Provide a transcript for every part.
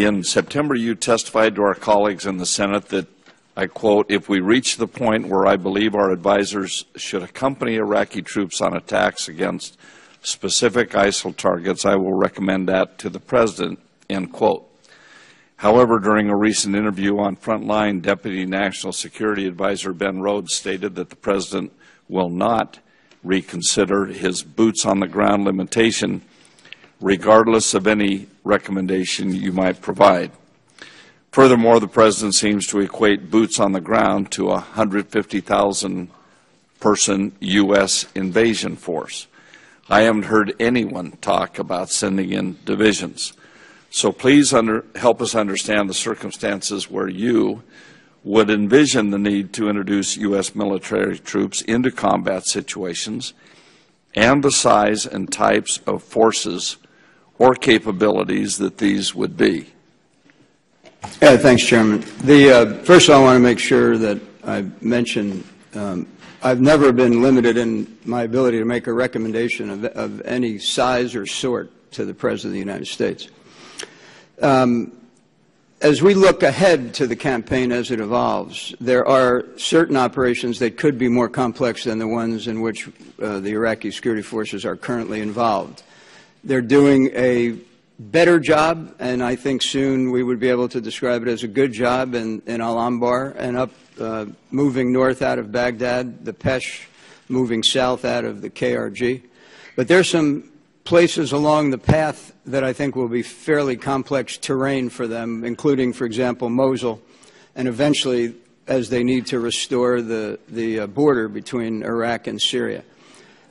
In September, you testified to our colleagues in the Senate that, I quote, "If we reach the point where I believe our advisors should accompany Iraqi troops on attacks against specific ISIL targets, I will recommend that to the President," end quote. However, during a recent interview on Frontline, Deputy National Security Advisor Ben Rhodes stated that the President will not reconsider his boots-on-the-ground limitation, regardless of any recommendation you might provide. Furthermore, the President seems to equate boots on the ground to a 150,000-person U.S. invasion force. I haven't heard anyone talk about sending in divisions. So please help us understand the circumstances where you would envision the need to introduce U.S. military troops into combat situations and the size and types of forces or capabilities that these would be. Yeah, thanks, Chairman. First of all, I want to make sure that I mention I've never been limited in my ability to make a recommendation of any size or sort to the President of the United States. As we look ahead to the campaign as it evolves, there are certain operations that could be more complex than the ones in which the Iraqi security forces are currently involved. They're doing a better job, and I think soon we would be able to describe it as a good job in Anbar and up moving north out of Baghdad, the Pesh moving south out of the KRG. But there's some places along the path that I think will be fairly complex terrain for them, including, for example, Mosul, and eventually as they need to restore the border between Iraq and Syria.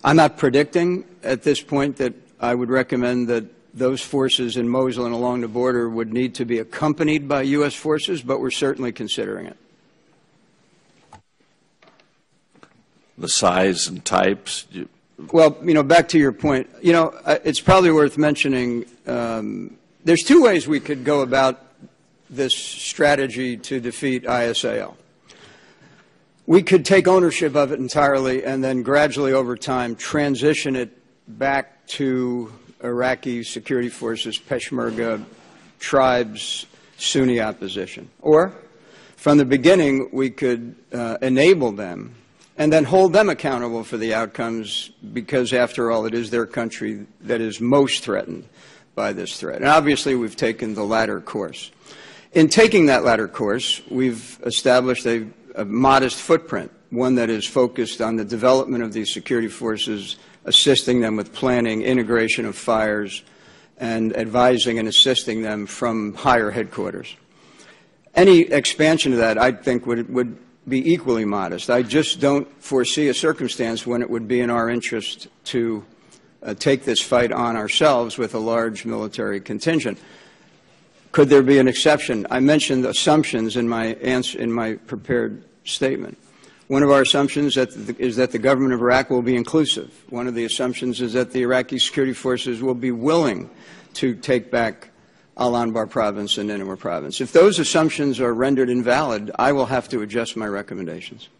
I'm not predicting at this point that I would recommend that those forces in Mosul and along the border would need to be accompanied by U.S. forces, but we're certainly considering it. The size and types? Well, back to your point, it's probably worth mentioning there's two ways we could go about this strategy to defeat ISIL. We could take ownership of it entirely and then gradually over time transition it back to Iraqi security forces, Peshmerga, tribes, Sunni opposition. Or, from the beginning, we could enable them and then hold them accountable for the outcomes because, after all, it is their country that is most threatened by this threat. And obviously, we've taken the latter course. In taking that latter course, we've established a modest footprint, one that is focused on the development of these security forces, assisting them with planning, integration of fires, and advising and assisting them from higher headquarters. Any expansion of that, I think, would be equally modest. I just don't foresee a circumstance when it would be in our interest to take this fight on ourselves with a large military contingent. Could there be an exception? I mentioned assumptions in my prepared statement. One of our assumptions is that the government of Iraq will be inclusive. One of the assumptions is that the Iraqi security forces will be willing to take back Anbar province and Nineveh province. If those assumptions are rendered invalid, I will have to adjust my recommendations.